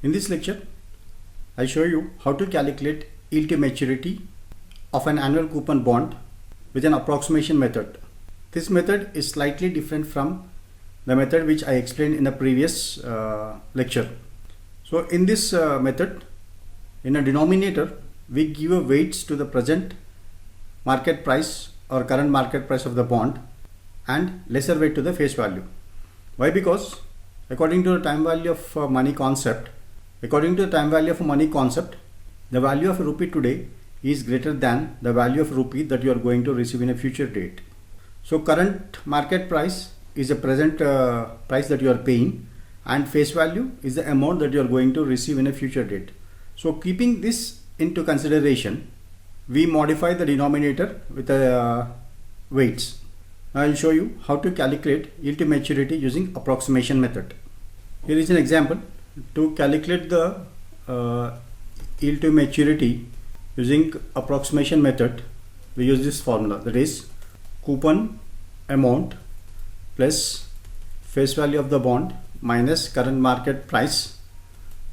In this lecture, I show you how to calculate yield to maturity of an annual coupon bond with an approximation method. This method is slightly different from the method which I explained in the previous lecture. So in this method, in a denominator, we give a weights to the present market price or current market price of the bond and lesser weight to the face value. Why? Because according to the time value of money concept, the value of a rupee today is greater than the value of rupee that you are going to receive in a future date. So current market price is the present price that you are paying, and face value is the amount that you are going to receive in a future date. So keeping this into consideration, we modify the denominator with the weights. Now I will show you how to calculate yield to maturity using approximation method. Here is an example. To calculate the yield to maturity using approximation method, we use this formula, that is coupon amount plus face value of the bond minus current market price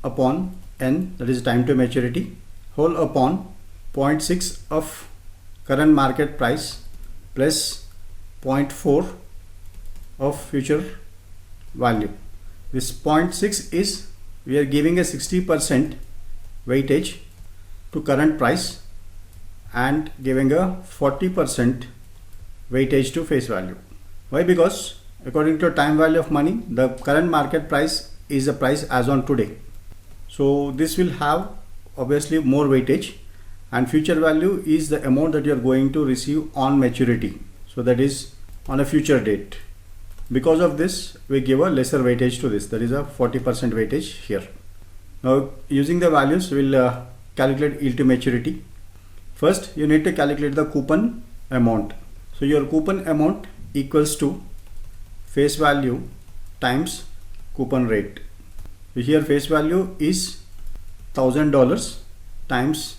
upon n, that is time to maturity, whole upon 0.6 of current market price plus 0.4 of future value. This 0.6 is, we are giving a 60% weightage to current price and giving a 40% weightage to face value. Why? Because according to time value of money, the current market price is the price as on today. So this will have obviously more weightage, and future value is the amount that you are going to receive on maturity. So that is on a future date. Because of this, we give a lesser weightage to this, that is a 40% weightage here. Now using the values, we will calculate yield to maturity. First, you need to calculate the coupon amount. So your coupon amount equals to face value times coupon rate. So here face value is $1,000 times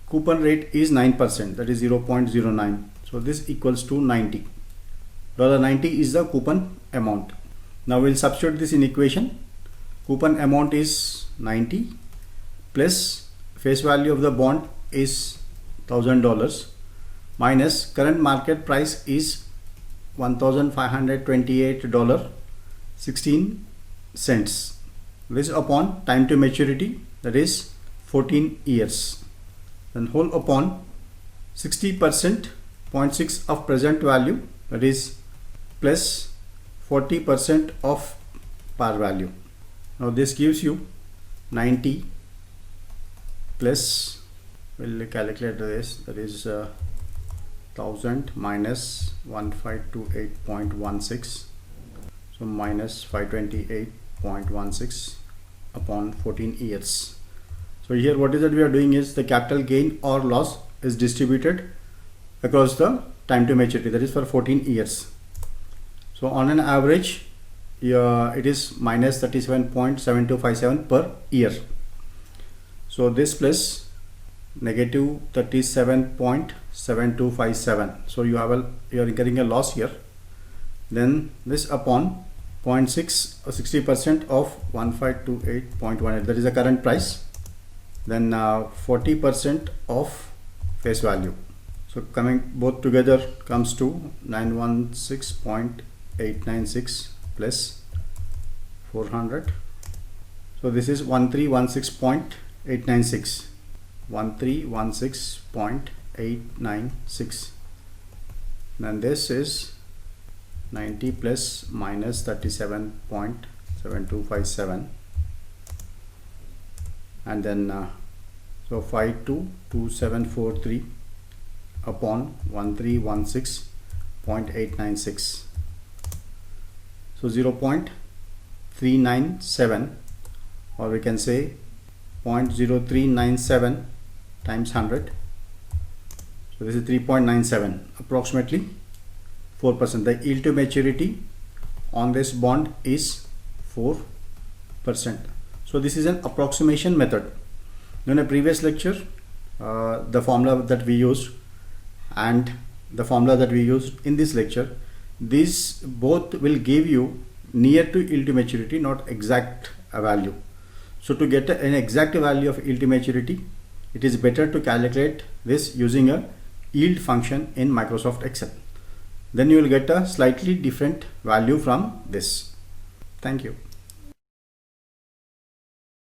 coupon rate is 9%, that is 0.09. So this equals to 90. $90 is the coupon amount. Now we'll substitute this in equation. Coupon amount is 90 plus face value of the bond is $1,000 minus current market price is $1,528.16. This upon time to maturity, that is 14 years. Then whole upon 60%, 0.6 of present value, that is plus 40% of par value. Now this gives you 90 plus, we'll calculate this, that is 1000 minus 1528.16, so minus 528.16 upon 14 years. So here what is that we are doing is the capital gain or loss is distributed across the time to maturity, that is for 14 years. So on an average, it is minus 37.7257 per year. So this plus negative 37.7257. So you are incurring a loss here. Then this upon 0.6 or 60% of 1528.18, that is the current price. Then 40% of face value. So coming both together comes to 916.896 plus 400. So this is 1316.896. 1316.896. Then this is 90 plus minus 37.7257, and then so 522743 upon 1316.896. So 0.397, or we can say 0.0397 times 100. So this is 3.97, approximately 4%. The yield to maturity on this bond is 4%. So this is an approximation method. In a previous lecture, the formula that we used and the formula that we used in this lecture, these both will give you near to yield to maturity, not exact value. So to get an exact value of yield to maturity, it is better to calculate this using a yield function in Microsoft Excel. Then you will get a slightly different value from this. Thank you.